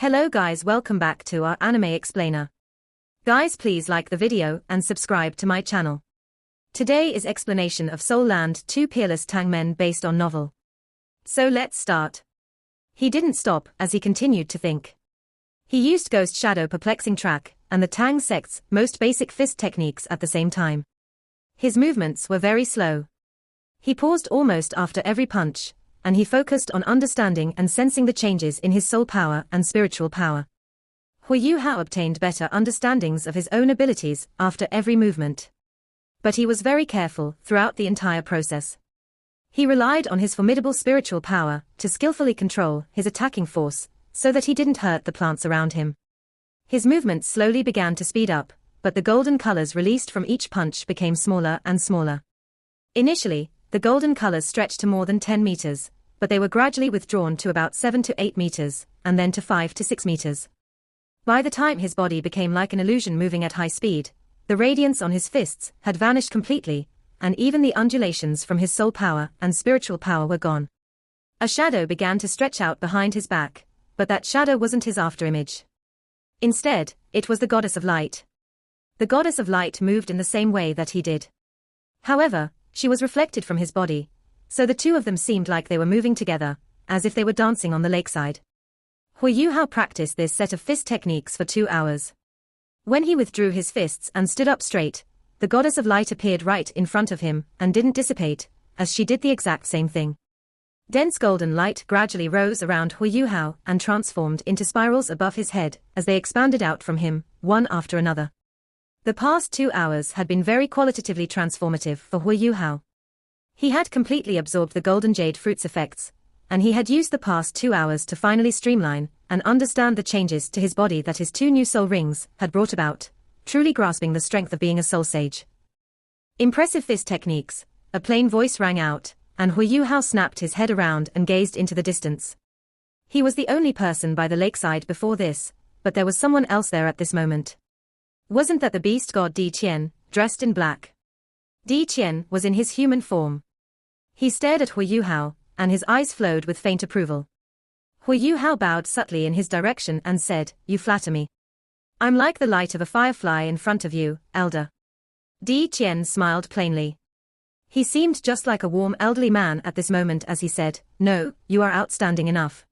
Hello guys, welcome back to our anime explainer. Guys, please like the video and subscribe to my channel. Today is explanation of Soul Land 2 Peerless Tang Men based on novel. So let's start. He didn't stop as he continued to think. He used Ghost Shadow Perplexing Track and the Tang sect's most basic fist techniques at the same time. His movements were very slow. He paused almost after every punch, and he focused on understanding and sensing the changes in his soul power and spiritual power. Huo Yuhao obtained better understandings of his own abilities after every movement. But he was very careful throughout the entire process. He relied on his formidable spiritual power to skillfully control his attacking force so that he didn't hurt the plants around him. His movements slowly began to speed up, but the golden colors released from each punch became smaller and smaller. Initially, the golden colors stretched to more than 10 meters, but they were gradually withdrawn to about 7 to 8 meters, and then to 5 to 6 meters. By the time his body became like an illusion moving at high speed, the radiance on his fists had vanished completely, and even the undulations from his soul power and spiritual power were gone. A shadow began to stretch out behind his back, but that shadow wasn't his afterimage. Instead, it was the goddess of light. The goddess of light moved in the same way that he did. However, she was reflected from his body, so the two of them seemed like they were moving together, as if they were dancing on the lakeside. Huo Yuhao practiced this set of fist techniques for 2 hours. When he withdrew his fists and stood up straight, the goddess of light appeared right in front of him and didn't dissipate, as she did the exact same thing. Dense golden light gradually rose around Huo Yuhao and transformed into spirals above his head as they expanded out from him, one after another. The past 2 hours had been very qualitatively transformative for Huo Yuhao. He had completely absorbed the golden jade fruit's effects, and he had used the past 2 hours to finally streamline and understand the changes to his body that his 2 new soul rings had brought about, truly grasping the strength of being a soul sage. Impressive fist techniques, a plain voice rang out, and Huo Yuhao snapped his head around and gazed into the distance. He was the only person by the lakeside before this, but there was someone else there at this moment. Wasn't that the beast god Di Qian, dressed in black? Di Qian was in his human form. He stared at Huo Yuhao, and his eyes flowed with faint approval. Huo Yuhao bowed subtly in his direction and said, "You flatter me. I'm like the light of a firefly in front of you, elder." Di Qian smiled plainly. He seemed just like a warm elderly man at this moment as he said, "No, you are outstanding enough.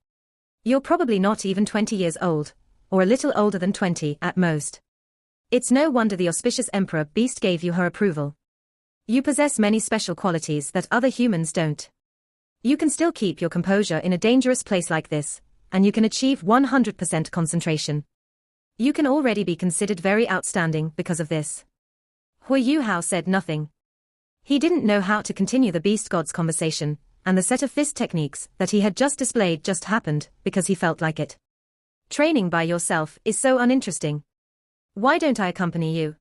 You're probably not even 20 years old, or a little older than 20 at most. It's no wonder the auspicious Emperor Beast gave you her approval. You possess many special qualities that other humans don't. You can still keep your composure in a dangerous place like this, and you can achieve 100% concentration. You can already be considered very outstanding because of this." Huo Yuhao said nothing. He didn't know how to continue the beast god's conversation, and the set of fist techniques that he had just displayed just happened because he felt like it. Training by yourself is so uninteresting. Why don't I accompany you?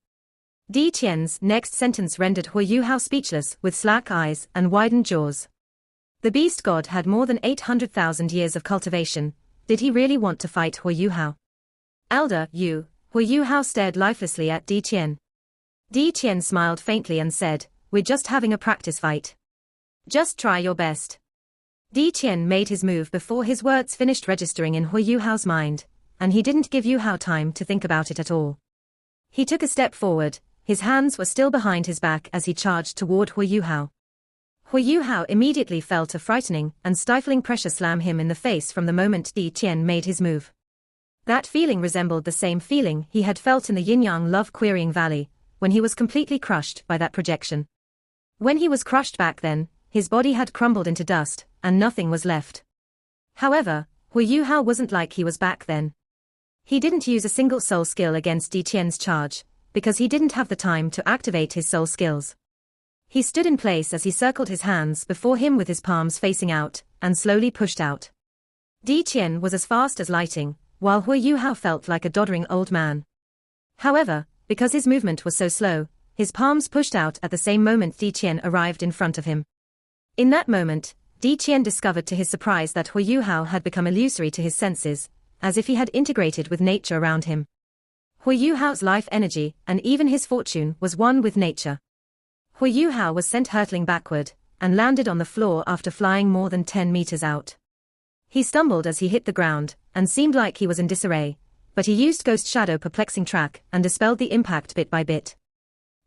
Di Qian's next sentence rendered Huo Yuhao speechless with slack eyes and widened jaws. The beast god had more than 800,000 years of cultivation. Did he really want to fight Huo Yuhao? "Elder, you." Huo Yuhao stared lifelessly at Di Qian. Di Qian smiled faintly and said, "We're just having a practice fight. Just try your best." Di Qian made his move before his words finished registering in Huo Yuhao's mind, and he didn't give Yuhao time to think about it at all. He took a step forward, his hands were still behind his back as he charged toward Huo Yuhao. Huo Yuhao immediately felt a frightening and stifling pressure slam him in the face from the moment Di Qian made his move. That feeling resembled the same feeling he had felt in the yin-yang love-querying valley, when he was completely crushed by that projection. When he was crushed back then, his body had crumbled into dust, and nothing was left. However, Huo Yuhao wasn't like he was back then. He didn't use a single soul skill against Di Qian's charge, because he didn't have the time to activate his soul skills. He stood in place as he circled his hands before him with his palms facing out, and slowly pushed out. Di Qian was as fast as lightning, while Huo Yuhao felt like a doddering old man. However, because his movement was so slow, his palms pushed out at the same moment Di Qian arrived in front of him. In that moment, Di Qian discovered to his surprise that Huo Yuhao had become illusory to his senses, as if he had integrated with nature around him. Huo Yuhao's life energy and even his fortune was one with nature. Huo Yuhao was sent hurtling backward, and landed on the floor after flying more than 10 meters out. He stumbled as he hit the ground, and seemed like he was in disarray, but he used Ghost Shadow perplexing track and dispelled the impact bit by bit.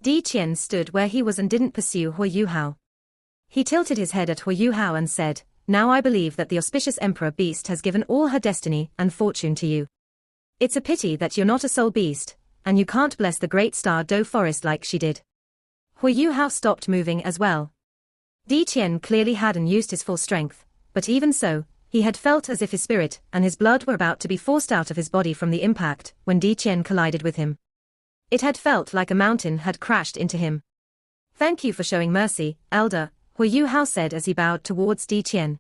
Di Qian stood where he was and didn't pursue Huo Yuhao. He tilted his head at Huo Yuhao and said, "Now I believe that the auspicious Emperor Beast has given all her destiny and fortune to you. It's a pity that you're not a soul beast, and you can't bless the great star Do Forest like she did." Huo Yuhao stopped moving as well. Di Qian clearly hadn't used his full strength, but even so, he had felt as if his spirit and his blood were about to be forced out of his body from the impact when Di Qian collided with him. It had felt like a mountain had crashed into him. "Thank you for showing mercy, Elder," Huo Yuhao said as he bowed towards Di Qian.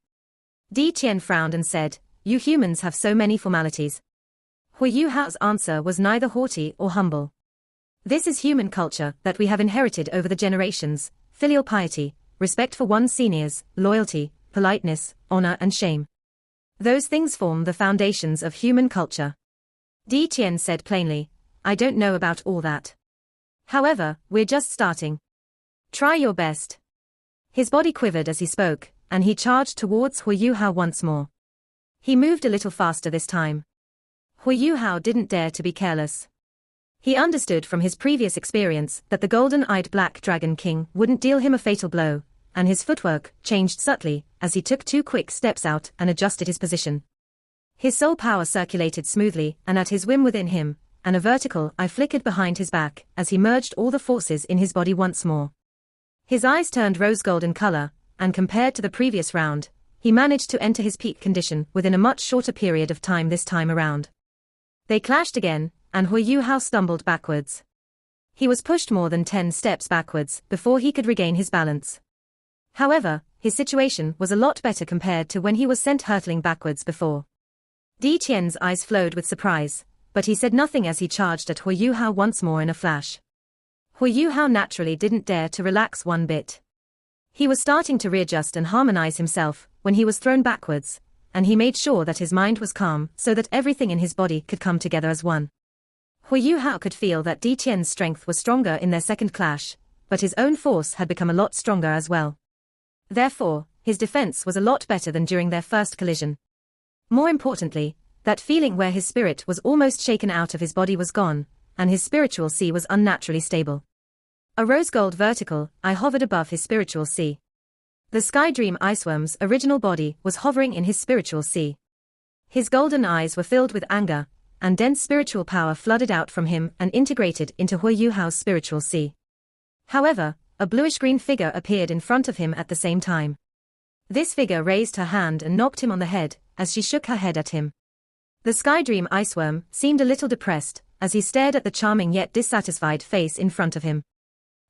Di Qian frowned and said, "You humans have so many formalities." Huo Yuhao's answer was neither haughty or humble. "This is human culture that we have inherited over the generations: filial piety, respect for one's seniors, loyalty, politeness, honor and shame. Those things form the foundations of human culture." Di Qian said plainly, "I don't know about all that. However, we're just starting. Try your best." His body quivered as he spoke, and he charged towards Huo Yuhao once more. He moved a little faster this time. Huo Yuhao didn't dare to be careless. He understood from his previous experience that the golden-eyed Black Dragon King wouldn't deal him a fatal blow, and his footwork changed subtly as he took 2 quick steps out and adjusted his position. His soul power circulated smoothly and at his whim within him, and a vertical eye flickered behind his back as he merged all the forces in his body once more. His eyes turned rose-gold in color, and compared to the previous round, he managed to enter his peak condition within a much shorter period of time this time around. They clashed again, and Huo Yuhao stumbled backwards. He was pushed more than 10 steps backwards before he could regain his balance. However, his situation was a lot better compared to when he was sent hurtling backwards before. Di Qian's eyes flowed with surprise, but he said nothing as he charged at Huo Yuhao once more in a flash. Huo Yuhao naturally didn't dare to relax one bit. He was starting to readjust and harmonize himself when he was thrown backwards, and he made sure that his mind was calm so that everything in his body could come together as one. Huo Yuhao could feel that Di Qian's strength was stronger in their second clash, but his own force had become a lot stronger as well. Therefore, his defense was a lot better than during their first collision. More importantly, that feeling where his spirit was almost shaken out of his body was gone, and his spiritual sea was unnaturally stable. A rose-gold vertical eye hovered above his spiritual sea. The Sky Dream Iceworm's original body was hovering in his spiritual sea. His golden eyes were filled with anger, and dense spiritual power flooded out from him and integrated into Huo Yuhao's spiritual sea. However, a bluish-green figure appeared in front of him at the same time. This figure raised her hand and knocked him on the head as she shook her head at him. The Sky Dream Iceworm seemed a little depressed as he stared at the charming yet dissatisfied face in front of him.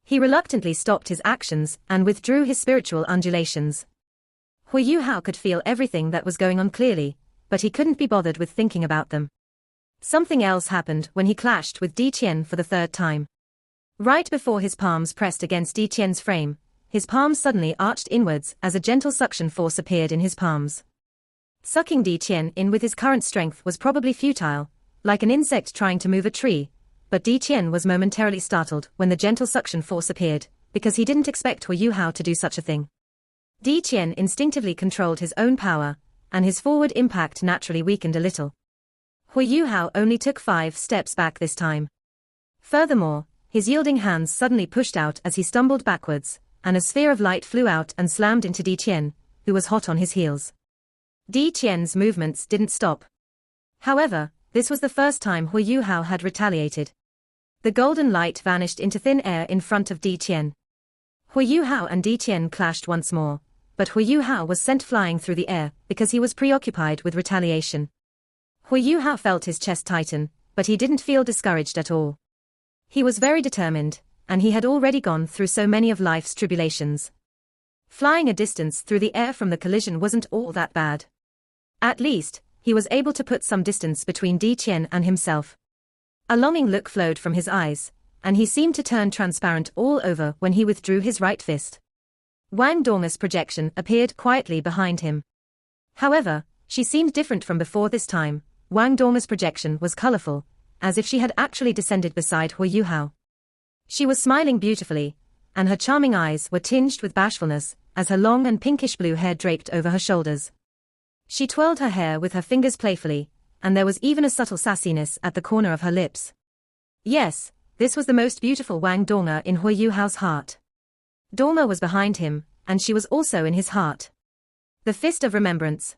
He reluctantly stopped his actions and withdrew his spiritual undulations. Huo Yuhao could feel everything that was going on clearly, but he couldn't be bothered with thinking about them. Something else happened when he clashed with Di Qian for the 3rd time. Right before his palms pressed against Di Qian's frame, his palms suddenly arched inwards as a gentle suction force appeared in his palms. Sucking Di Qian in with his current strength was probably futile, like an insect trying to move a tree, but Di Qian was momentarily startled when the gentle suction force appeared, because he didn't expect Huo Yuhao to do such a thing. Di Qian instinctively controlled his own power, and his forward impact naturally weakened a little. Huo Yuhao only took 5 steps back this time. Furthermore, his yielding hands suddenly pushed out as he stumbled backwards, and a sphere of light flew out and slammed into Di Qian, who was hot on his heels. Di Qian's movements didn't stop. However, this was the first time Huo Yuhao had retaliated. The golden light vanished into thin air in front of Di Qian. Huo Yuhao and Di Qian clashed once more, but Huo Yuhao was sent flying through the air because he was preoccupied with retaliation. Huo Yuhao felt his chest tighten, but he didn't feel discouraged at all. He was very determined, and he had already gone through so many of life's tribulations. Flying a distance through the air from the collision wasn't all that bad. At least, he was able to put some distance between Di Qian and himself. A longing look flowed from his eyes, and he seemed to turn transparent all over when he withdrew his right fist. Wang Dong's projection appeared quietly behind him. However, she seemed different from before this time. Wang Dong's projection was colorful, as if she had actually descended beside Huo Yuhao. She was smiling beautifully, and her charming eyes were tinged with bashfulness, as her long and pinkish blue hair draped over her shoulders. She twirled her hair with her fingers playfully, and there was even a subtle sassiness at the corner of her lips. Yes, this was the most beautiful Wang Donga in Huo Yuhao's heart. Donga was behind him, and she was also in his heart. The fist of remembrance.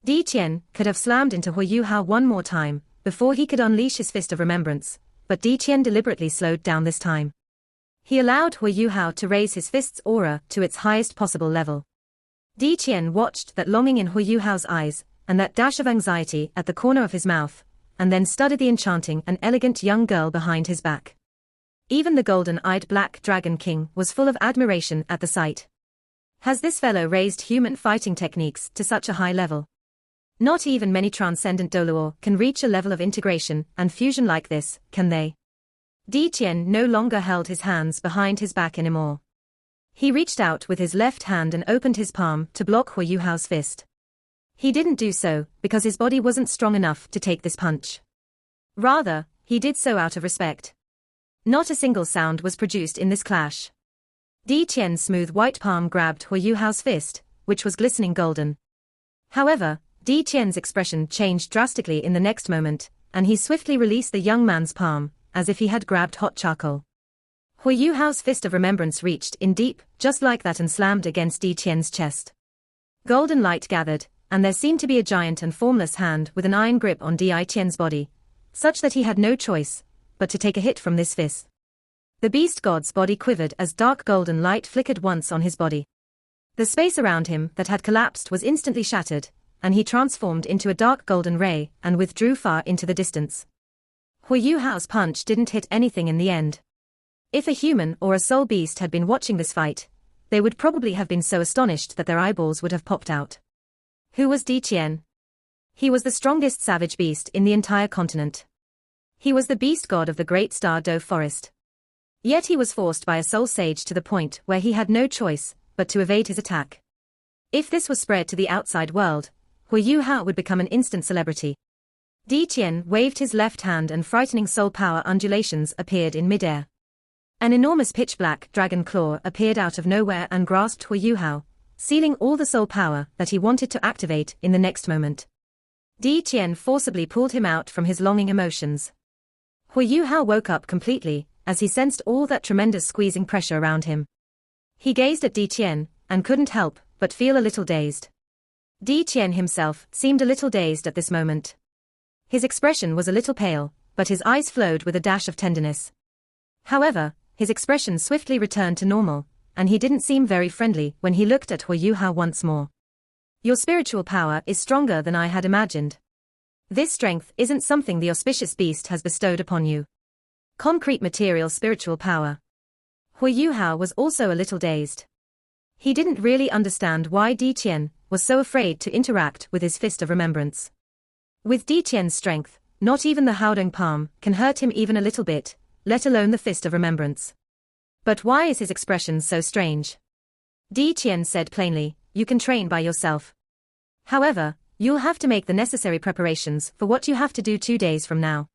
Di Qian could have slammed into Huo Yuhao one more time, before he could unleash his fist of remembrance, but Di Qian deliberately slowed down this time. He allowed Huo Yuhao to raise his fist's aura to its highest possible level. Di Qian watched that longing in Huo Yuhao's eyes, and that dash of anxiety at the corner of his mouth, and then studied the enchanting and elegant young girl behind his back. Even the golden-eyed Black Dragon King was full of admiration at the sight. Has this fellow raised human fighting techniques to such a high level? Not even many transcendent Doluo can reach a level of integration and fusion like this, can they? Di Qian no longer held his hands behind his back anymore. He reached out with his left hand and opened his palm to block Huo Yuhao's fist. He didn't do so because his body wasn't strong enough to take this punch. Rather, he did so out of respect. Not a single sound was produced in this clash. Di Qian's smooth white palm grabbed Huo Yuhao's fist, which was glistening golden. However, Di Qian's expression changed drastically in the next moment, and he swiftly released the young man's palm, as if he had grabbed hot charcoal. Huo Yuhao's fist of remembrance reached in deep, just like that, and slammed against Di Qian's chest. Golden light gathered, and there seemed to be a giant and formless hand with an iron grip on Di Qian's body, such that he had no choice but to take a hit from this fist. The beast god's body quivered as dark golden light flickered once on his body. The space around him that had collapsed was instantly shattered, and he transformed into a dark golden ray and withdrew far into the distance. Huo Yuhao's punch didn't hit anything in the end. If a human or a soul beast had been watching this fight, they would probably have been so astonished that their eyeballs would have popped out. Who was Di Qian? He was the strongest savage beast in the entire continent. He was the beast god of the great Star Doe forest. Yet he was forced by a soul sage to the point where he had no choice but to evade his attack. If this was spread to the outside world, Huo Yuhao would become an instant celebrity. Di Qian waved his left hand and frightening soul power undulations appeared in midair. An enormous pitch-black dragon claw appeared out of nowhere and grasped Huo Yuhao, sealing all the soul power that he wanted to activate in the next moment. Di Qian forcibly pulled him out from his longing emotions. Huo Yuhao woke up completely, as he sensed all that tremendous squeezing pressure around him. He gazed at Di Qian, and couldn't help but feel a little dazed. Di Qian himself seemed a little dazed at this moment. His expression was a little pale, but his eyes flowed with a dash of tenderness. However, his expression swiftly returned to normal, and he didn't seem very friendly when he looked at Huo Yuhao once more. Your spiritual power is stronger than I had imagined. This strength isn't something the auspicious beast has bestowed upon you. Concrete material spiritual power. Huo Yuhao was also a little dazed. He didn't really understand why Di Qian was so afraid to interact with his fist of remembrance. With Di Qian's strength, not even the Haodong palm can hurt him even a little bit, let alone the fist of remembrance. But why is his expression so strange? Di Qian said plainly, you can train by yourself. However, you'll have to make the necessary preparations for what you have to do 2 days from now.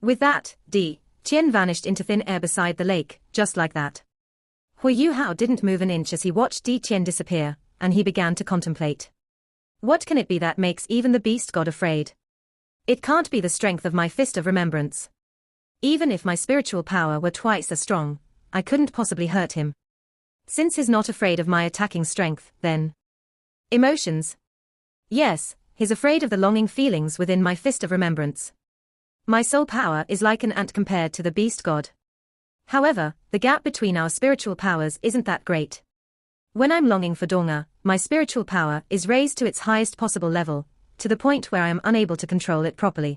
With that, Di Qian vanished into thin air beside the lake, just like that. Huo Yuhao didn't move an inch as he watched Di Qian disappear, and he began to contemplate. What can it be that makes even the beast god afraid? It can't be the strength of my fist of remembrance. Even if my spiritual power were twice as strong, I couldn't possibly hurt him. Since he's not afraid of my attacking strength, then... Emotions. Yes, he's afraid of the longing feelings within my fist of remembrance. My soul power is like an ant compared to the beast god. However, the gap between our spiritual powers isn't that great. When I'm longing for Donga, my spiritual power is raised to its highest possible level, to the point where I am unable to control it properly.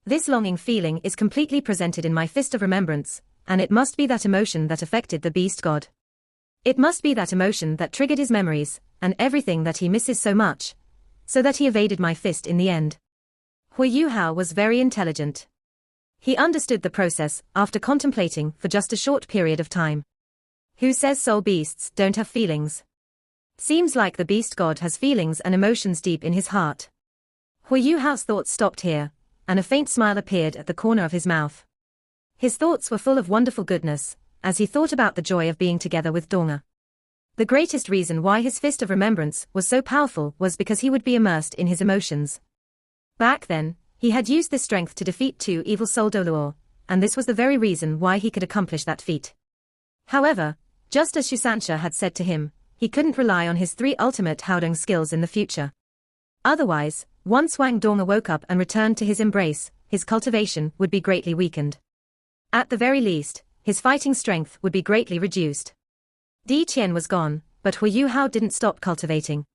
This longing feeling is completely presented in my fist of remembrance, and it must be that emotion that affected the beast god. It must be that emotion that triggered his memories, and everything that he misses so much, so that he evaded my fist in the end. Huo Yuhao was very intelligent. He understood the process after contemplating for just a short period of time. Who says soul beasts don't have feelings? Seems like the beast god has feelings and emotions deep in his heart. Huo Yuhao's thoughts stopped here, and a faint smile appeared at the corner of his mouth. His thoughts were full of wonderful goodness, as he thought about the joy of being together with Donga. The greatest reason why his fist of remembrance was so powerful was because he would be immersed in his emotions. Back then, He had used this strength to defeat 2 evil soul Doluo, and this was the very reason why he could accomplish that feat. However, just as Shusansha had said to him, he couldn't rely on his 3 ultimate Haodong skills in the future. Otherwise, once Wang Donga woke up and returned to his embrace, his cultivation would be greatly weakened. At the very least, his fighting strength would be greatly reduced. Di Qian was gone, but Huo Yuhao didn't stop cultivating.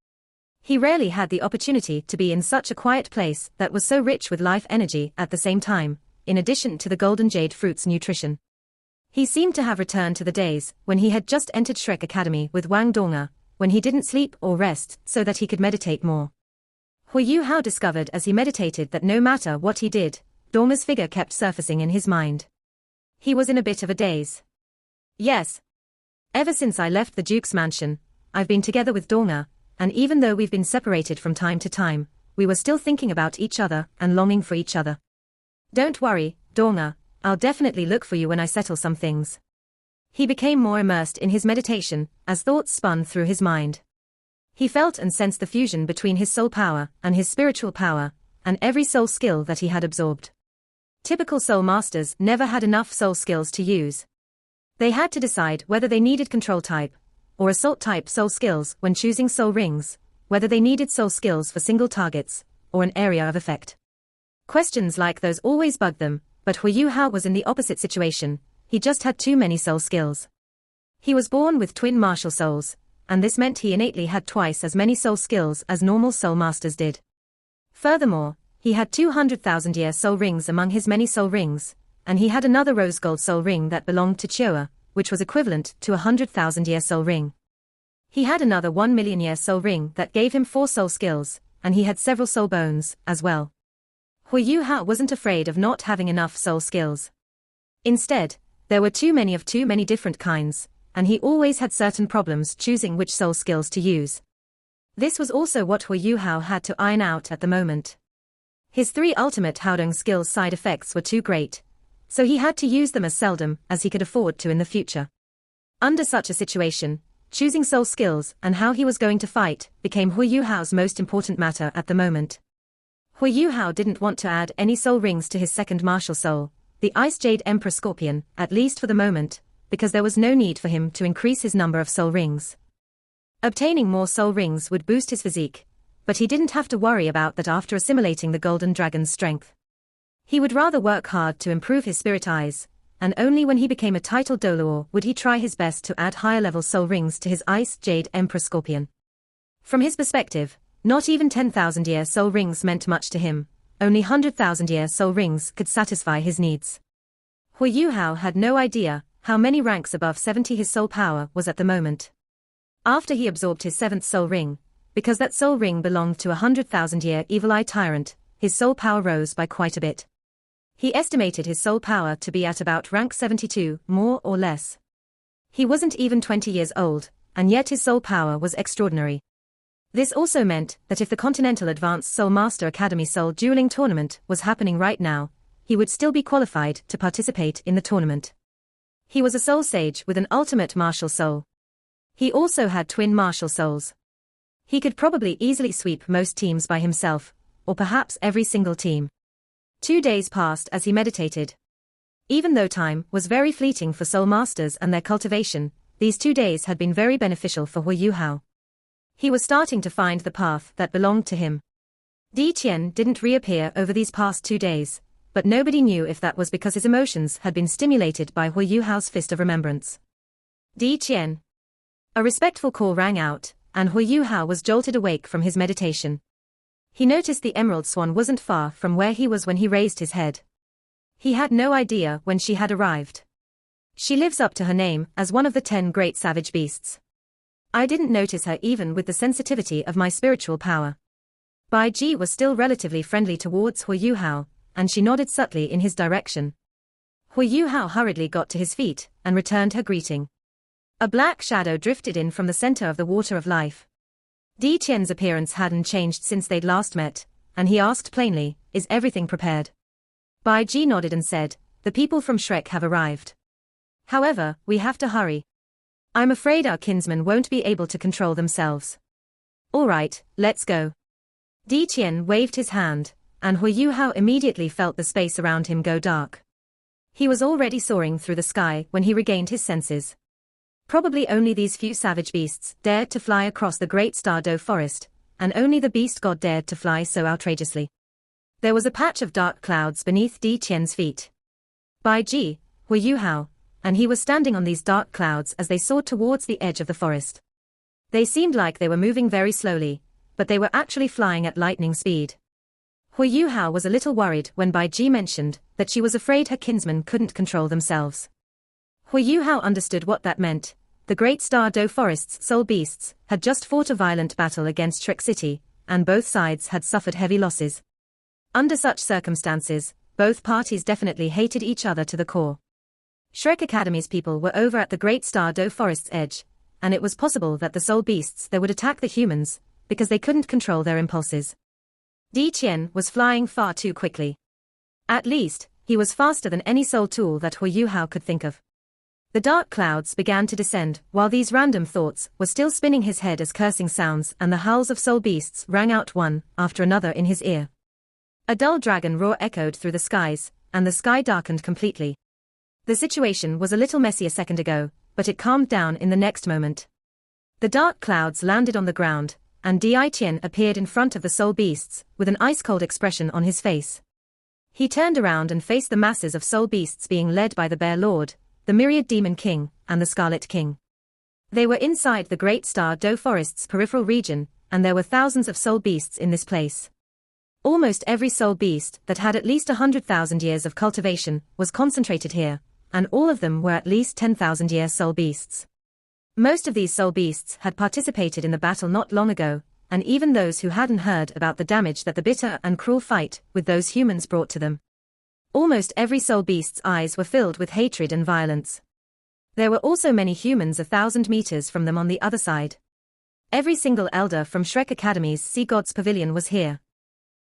He rarely had the opportunity to be in such a quiet place that was so rich with life energy at the same time, in addition to the golden jade fruit's nutrition. He seemed to have returned to the days when he had just entered Shrek Academy with Wang Donga, when he didn't sleep or rest so that he could meditate more. Huo Yuhao discovered as he meditated that no matter what he did, Donga's figure kept surfacing in his mind. He was in a bit of a daze. Yes. Ever since I left the Duke's mansion, I've been together with Donga, and even though we've been separated from time to time, we were still thinking about each other and longing for each other. Don't worry, Donga, I'll definitely look for you when I settle some things. He became more immersed in his meditation as thoughts spun through his mind. He felt and sensed the fusion between his soul power and his spiritual power, and every soul skill that he had absorbed. Typical soul masters never had enough soul skills to use. They had to decide whether they needed control type or assault type soul skills when choosing soul rings, whether they needed soul skills for single targets or an area of effect. Questions like those always bugged them, but Huo Yuhao was in the opposite situation. He just had too many soul skills. He was born with twin martial souls, and this meant he innately had twice as many soul skills as normal soul masters did. Furthermore, he had 200,000-year soul rings among his many soul rings, and he had another rose gold soul ring that belonged to Chioa, which was equivalent to a 100,000-year soul ring. He had another 1,000,000-year soul ring that gave him 4 soul skills, and he had several soul bones as well. Huo Yuhao wasn't afraid of not having enough soul skills. Instead, there were too many different kinds, and he always had certain problems choosing which soul skills to use. This was also what Huo Yuhao had to iron out at the moment. His 3 ultimate Haodong skills side effects were too great, so he had to use them as seldom as he could afford to in the future. Under such a situation, choosing soul skills and how he was going to fight became Huo Yuhao's most important matter at the moment. Huo Yuhao didn't want to add any soul rings to his second martial soul, the Ice Jade Emperor Scorpion, at least for the moment, because there was no need for him to increase his number of soul rings. Obtaining more soul rings would boost his physique, but he didn't have to worry about that after assimilating the Golden Dragon's strength. He would rather work hard to improve his spirit eyes, and only when he became a titled Doluo would he try his best to add higher-level soul rings to his Ice Jade Emperor Scorpion. From his perspective, not even 10,000-year soul rings meant much to him, only 100,000-year soul rings could satisfy his needs. Huo Yuhao had no idea how many ranks above 70 his soul power was at the moment. After he absorbed his 7th soul ring, because that soul ring belonged to a 100,000-year Evil Eye Tyrant, his soul power rose by quite a bit. He estimated his soul power to be at about rank 72, more or less. He wasn't even 20 years old, and yet his soul power was extraordinary. This also meant that if the Continental Advanced Soul Master Academy Soul Dueling Tournament was happening right now, he would still be qualified to participate in the tournament. He was a soul sage with an ultimate martial soul. He also had twin martial souls. He could probably easily sweep most teams by himself, or perhaps every single team. 2 days passed as he meditated. Even though time was very fleeting for soul masters and their cultivation, these 2 days had been very beneficial for Huo Yuhao. He was starting to find the path that belonged to him. Di Qian didn't reappear over these past 2 days, but nobody knew if that was because his emotions had been stimulated by Huo Yuhao's Fist of Remembrance. Di Qian. A respectful call rang out, and Huo Yuhao was jolted awake from his meditation. He noticed the Emerald Swan wasn't far from where he was when he raised his head. He had no idea when she had arrived. She lives up to her name as one of the 10 great savage beasts. I didn't notice her even with the sensitivity of my spiritual power. Bai Ji was still relatively friendly towards Huo Yuhao, and she nodded subtly in his direction. Huo Yuhao hurriedly got to his feet and returned her greeting. A black shadow drifted in from the center of the water of life. Di Qian's appearance hadn't changed since they'd last met, and he asked plainly, "Is everything prepared?" Bai Ji nodded and said, "The people from Shrek have arrived. However, we have to hurry. I'm afraid our kinsmen won't be able to control themselves." "All right, let's go." Di Qian waved his hand, and Huo Yuhao immediately felt the space around him go dark. He was already soaring through the sky when he regained his senses. Probably only these few savage beasts dared to fly across the great Star-Do forest, and only the beast god dared to fly so outrageously. There was a patch of dark clouds beneath Di Qian's feet. Bai Ji, Huo Yuhao, and he was standing on these dark clouds as they soared towards the edge of the forest. They seemed like they were moving very slowly, but they were actually flying at lightning speed. Huo Yuhao was a little worried when Bai Ji mentioned that she was afraid her kinsmen couldn't control themselves. Huo Yuhao understood what that meant. The great Star-Do forest's soul beasts had just fought a violent battle against Shrek City, and both sides had suffered heavy losses. Under such circumstances, both parties definitely hated each other to the core. Shrek Academy's people were over at the great Star-Do forest's edge, and it was possible that the soul beasts there would attack the humans, because they couldn't control their impulses. Di Qian was flying far too quickly. At least, he was faster than any soul tool that Huo Yuhao could think of. The dark clouds began to descend while these random thoughts were still spinning his head as cursing sounds and the howls of soul beasts rang out one after another in his ear. A dull dragon roar echoed through the skies, and the sky darkened completely. The situation was a little messy a second ago, but it calmed down in the next moment. The dark clouds landed on the ground, and Di Qian appeared in front of the soul beasts with an ice-cold expression on his face. He turned around and faced the masses of soul beasts being led by the Bear Lord, the Myriad Demon King, and the Scarlet King. They were inside the great Star-Do forest's peripheral region, and there were thousands of soul beasts in this place. Almost every soul beast that had at least 100,000 years of cultivation was concentrated here, and all of them were at least 10,000-year soul beasts. Most of these soul beasts had participated in the battle not long ago, and even those who hadn't heard about the damage that the bitter and cruel fight with those humans brought to them. Almost every soul beast's eyes were filled with hatred and violence. There were also many humans 1,000 meters from them on the other side. Every single elder from Shrek Academy's Sea Gods Pavilion was here.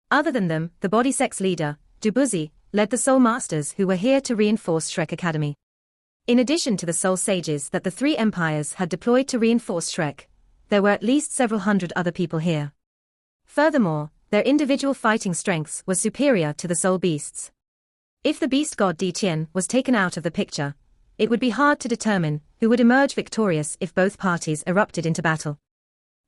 Other than them, the body sex leader, Dubuzi, led the soul masters who were here to reinforce Shrek Academy. In addition to the soul sages that the three empires had deployed to reinforce Shrek, there were at least several hundred other people here. Furthermore, their individual fighting strengths were superior to the soul beasts. If the beast god Di Qian was taken out of the picture, it would be hard to determine who would emerge victorious if both parties erupted into battle.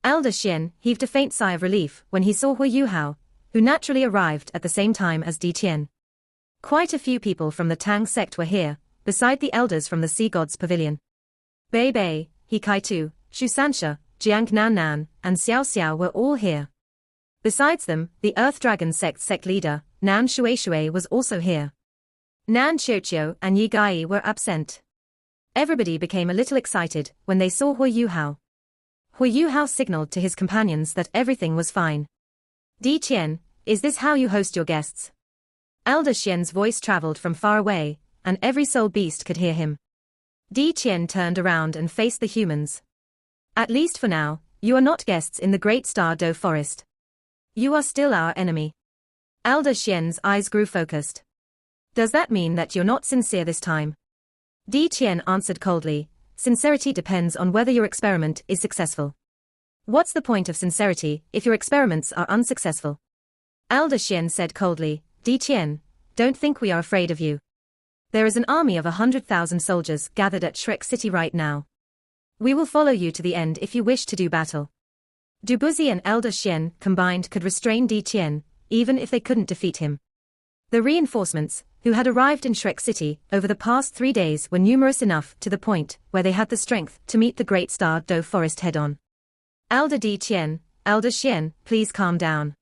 Elder Xian heaved a faint sigh of relief when he saw Huo Yuhao, who naturally arrived at the same time as Di Qian. Quite a few people from the Tang sect were here, beside the elders from the Sea Gods Pavilion. Bei Bei, He Kai Tu, Shu Sansha, Jiang Nan Nan, and Xiao Xiao were all here. Besides them, the Earth Dragon sect leader, Nan Shui was also here. Nan Xiuqiu and Yi Gai were absent. Everybody became a little excited when they saw Huo Yuhao. Huo Yuhao signaled to his companions that everything was fine. Di Qian, is this how you host your guests? Elder Xian's voice traveled from far away, and every soul beast could hear him. Di Qian turned around and faced the humans. At least for now, you are not guests in the great Star-Do forest. You are still our enemy. Elder Xian's eyes grew focused. Does that mean that you're not sincere this time? Di Qian answered coldly, sincerity depends on whether your experiment is successful. What's the point of sincerity if your experiments are unsuccessful? Elder Xian said coldly, Di Qian, don't think we are afraid of you. There is an army of 100,000 soldiers gathered at Shrek City right now. We will follow you to the end if you wish to do battle. Dubuzi and Elder Xian combined could restrain Di Qian, even if they couldn't defeat him. The reinforcements, who had arrived in Shrek City over the past 3 days, were numerous enough to the point where they had the strength to meet the great Star-Do forest head-on. Elder Di Qian, Elder Xian, please calm down.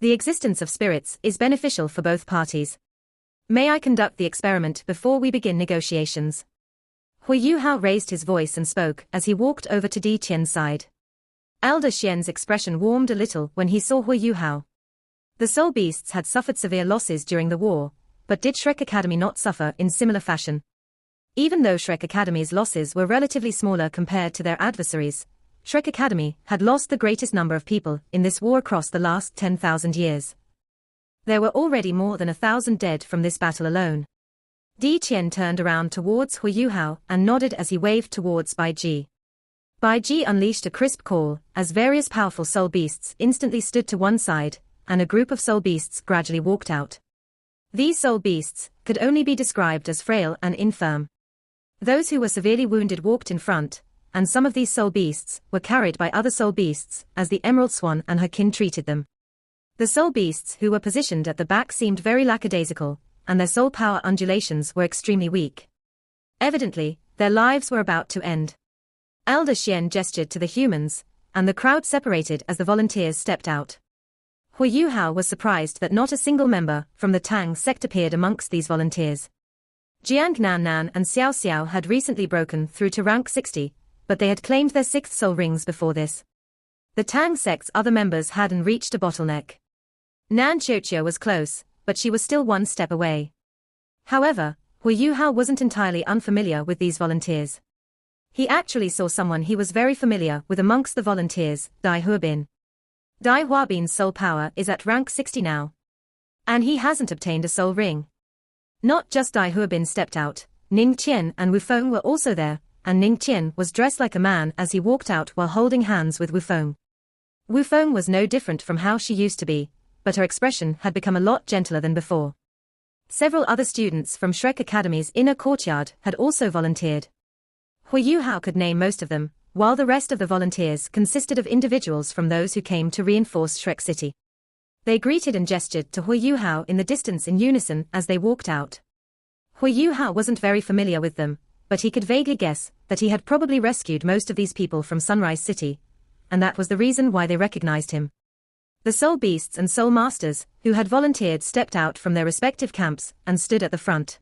The existence of spirits is beneficial for both parties. May I conduct the experiment before we begin negotiations? Huo Yuhao raised his voice and spoke as he walked over to Di Qian's side. Elder Xian's expression warmed a little when he saw Huo Yuhao. The soul beasts had suffered severe losses during the war, but did Shrek Academy not suffer in similar fashion? Even though Shrek Academy's losses were relatively smaller compared to their adversaries, Shrek Academy had lost the greatest number of people in this war across the last 10,000 years. There were already more than 1,000 dead from this battle alone. Di Qian turned around towards Huo Yuhao and nodded as he waved towards Bai Ji. Bai Ji unleashed a crisp call as various powerful soul beasts instantly stood to one side, and a group of soul beasts gradually walked out. These soul beasts could only be described as frail and infirm. Those who were severely wounded walked in front, and some of these soul beasts were carried by other soul beasts as the Emerald Swan and her kin treated them. The soul beasts who were positioned at the back seemed very lackadaisical, and their soul power undulations were extremely weak. Evidently, their lives were about to end. Elder Xian gestured to the humans, and the crowd separated as the volunteers stepped out. Huo Yuhao was surprised that not a single member from the Tang sect appeared amongst these volunteers. Jiang Nan and Xiao Xiao had recently broken through to rank 60, but they had claimed their 6th soul rings before this. The Tang sect's other members hadn't reached a bottleneck. Nan Qiuqiu was close, but she was still one step away. However, Huo Yuhao wasn't entirely unfamiliar with these volunteers. He actually saw someone he was very familiar with amongst the volunteers, Dai Huobin. Dai Huobin's soul power is at rank 60 now. And he hasn't obtained a soul ring. Not just Dai Huobin stepped out, Ning Qian and Wu Feng were also there, and Ning Qian was dressed like a man as he walked out while holding hands with Wu Feng. Wu Feng was no different from how she used to be, but her expression had become a lot gentler than before. Several other students from Shrek Academy's inner courtyard had also volunteered. Huo Yuhao could name most of them, while the rest of the volunteers consisted of individuals from those who came to reinforce Shrek City. They greeted and gestured to Huo Yuhao in the distance in unison as they walked out. Huo Yuhao wasn't very familiar with them, but he could vaguely guess that he had probably rescued most of these people from Sunrise City, and that was the reason why they recognized him. The soul beasts and soul masters who had volunteered stepped out from their respective camps and stood at the front.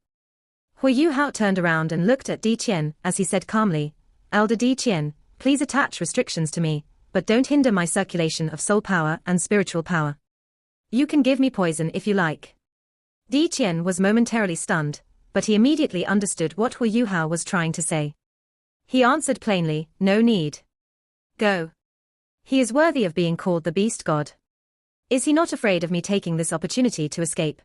Huo Yuhao turned around and looked at Di Qian as he said calmly, "Elder Di Qian, please attach restrictions to me, but don't hinder my circulation of soul power and spiritual power. You can give me poison if you like." Di Qian was momentarily stunned, but he immediately understood what Huo Yuhao was trying to say. He answered plainly, "No need. Go. He is worthy of being called the Beast God. Is he not afraid of me taking this opportunity to escape?"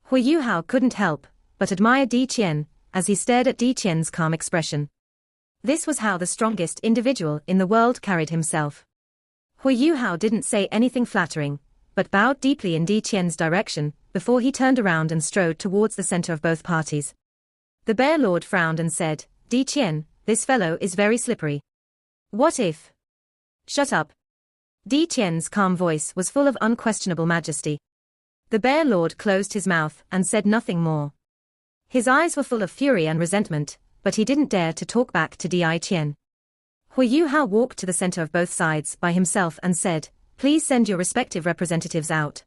Huo Yuhao couldn't help but admire Di Qian as he stared at Di Qian's calm expression. This was how the strongest individual in the world carried himself. Huo Yuhao didn't say anything flattering, but bowed deeply in Di Qian's direction before he turned around and strode towards the center of both parties. The Bear Lord frowned and said, "Di Qian, this fellow is very slippery. What if—" "Shut up." Di Qian's calm voice was full of unquestionable majesty. The Bear Lord closed his mouth and said nothing more. His eyes were full of fury and resentment, but he didn't dare to talk back to Di Qian. Huo Yuhao walked to the center of both sides by himself and said, "Please send your respective representatives out."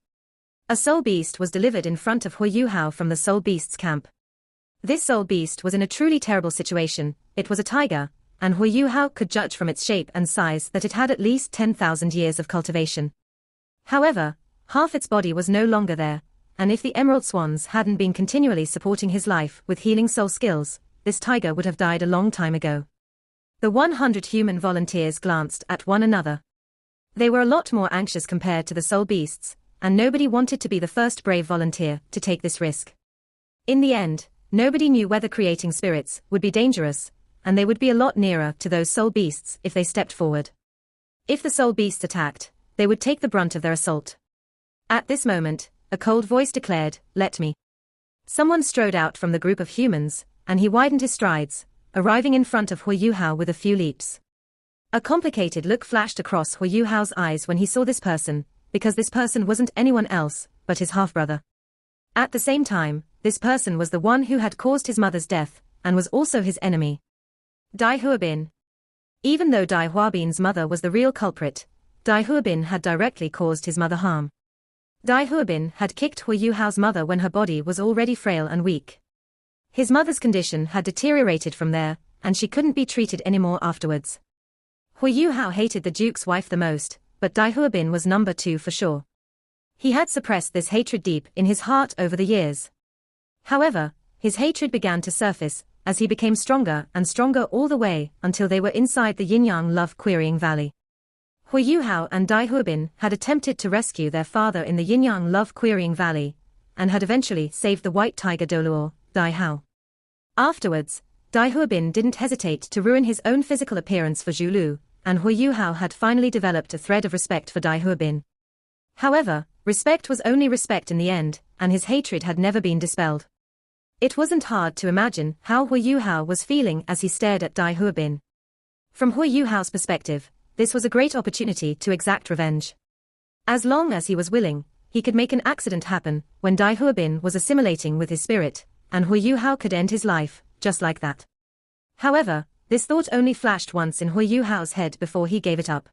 A soul beast was delivered in front of Huo Yuhao from the soul beast's camp. This soul beast was in a truly terrible situation. It was a tiger, and Huo Yuhao could judge from its shape and size that it had at least 10,000 years of cultivation. However, half its body was no longer there, and if the Emerald Swans hadn't been continually supporting his life with healing soul skills, this tiger would have died a long time ago. The 100 human volunteers glanced at one another. They were a lot more anxious compared to the soul beasts, and nobody wanted to be the first brave volunteer to take this risk. In the end, nobody knew whether creating spirits would be dangerous, and they would be a lot nearer to those soul beasts if they stepped forward. If the soul beasts attacked, they would take the brunt of their assault. At this moment, a cold voice declared, "Let me." Someone strode out from the group of humans, and he widened his strides, arriving in front of Huo Yuhao with a few leaps. A complicated look flashed across Huo Yuhao's eyes when he saw this person, because this person wasn't anyone else but his half-brother. At the same time, this person was the one who had caused his mother's death, and was also his enemy. Dai Huobin. Even though Dai Huobin's mother was the real culprit, Dai Huobin had directly caused his mother harm. Dai Huobin had kicked Huo Yuhao's mother when her body was already frail and weak. His mother's condition had deteriorated from there, and she couldn't be treated anymore afterwards. Huo Yuhao hated the Duke's wife the most, but Dai Huobin was number 2 for sure. He had suppressed this hatred deep in his heart over the years. However, his hatred began to surface as he became stronger and stronger all the way until they were inside the Yin-Yang Love Querying Valley. Huo Yuhao and Dai Huobin had attempted to rescue their father in the Yin-Yang Love Querying Valley, and had eventually saved the white tiger Doluo, Dai Hao. Afterwards, Dai Huobin didn't hesitate to ruin his own physical appearance for Zhu Lu, and Huo Yuhao had finally developed a thread of respect for Dai Huobin. However, Respect was only respect in the end, and his hatred had never been dispelled. It wasn't hard to imagine how Huo Yuhao was feeling as he stared at Dai Huobin. From Huo Yuhao's perspective, this was a great opportunity to exact revenge. As long as he was willing, he could make an accident happen when Dai Huobin was assimilating with his spirit, and Huo Yuhao could end his life, just like that. However, this thought only flashed once in Huo Yuhao's head before he gave it up.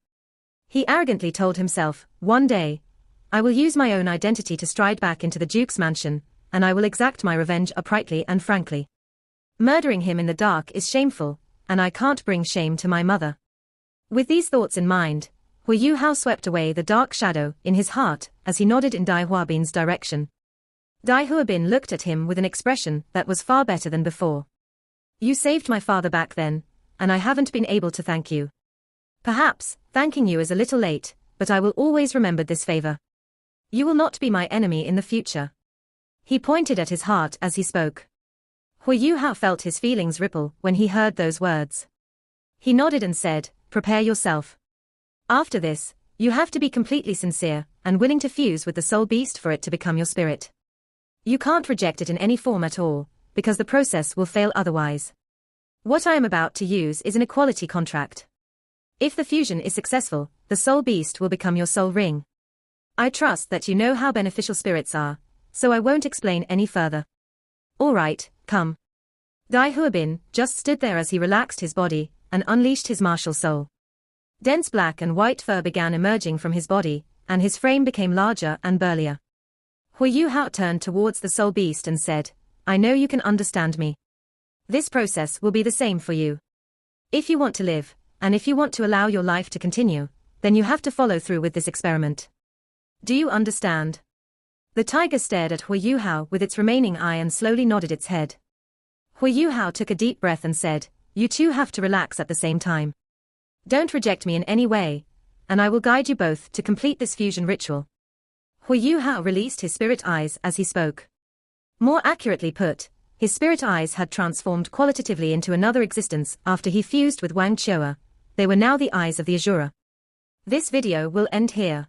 He arrogantly told himself, one day, I will use my own identity to stride back into the Duke's mansion, and I will exact my revenge uprightly and frankly. Murdering him in the dark is shameful, and I can't bring shame to my mother. With these thoughts in mind, Huo Yuhao swept away the dark shadow in his heart as he nodded in Dai Huobin's direction. Dai Huobin looked at him with an expression that was far better than before. You saved my father back then, and I haven't been able to thank you. Perhaps, thanking you is a little late, but I will always remember this favor. You will not be my enemy in the future. He pointed at his heart as he spoke. Huo Yuhao felt his feelings ripple when he heard those words. He nodded and said, prepare yourself. After this, you have to be completely sincere and willing to fuse with the soul beast for it to become your spirit. You can't reject it in any form at all, because the process will fail otherwise. What I am about to use is an equality contract. If the fusion is successful, the soul beast will become your soul ring. I trust that you know how beneficial spirits are, so I won't explain any further. All right, come. Dai Huobin just stood there as he relaxed his body and unleashed his martial soul. Dense black and white fur began emerging from his body, and his frame became larger and burlier. Huo Yuhao turned towards the soul beast and said, I know you can understand me. This process will be the same for you. If you want to live, and if you want to allow your life to continue, then you have to follow through with this experiment. Do you understand? The tiger stared at Huo Yuhao with its remaining eye and slowly nodded its head. Huo Yuhao took a deep breath and said, you two have to relax at the same time. Don't reject me in any way, and I will guide you both to complete this fusion ritual. Huo Yuhao released his spirit eyes as he spoke. More accurately put, his spirit eyes had transformed qualitatively into another existence after he fused with Wang Chua. They were now the eyes of the Azura. This video will end here.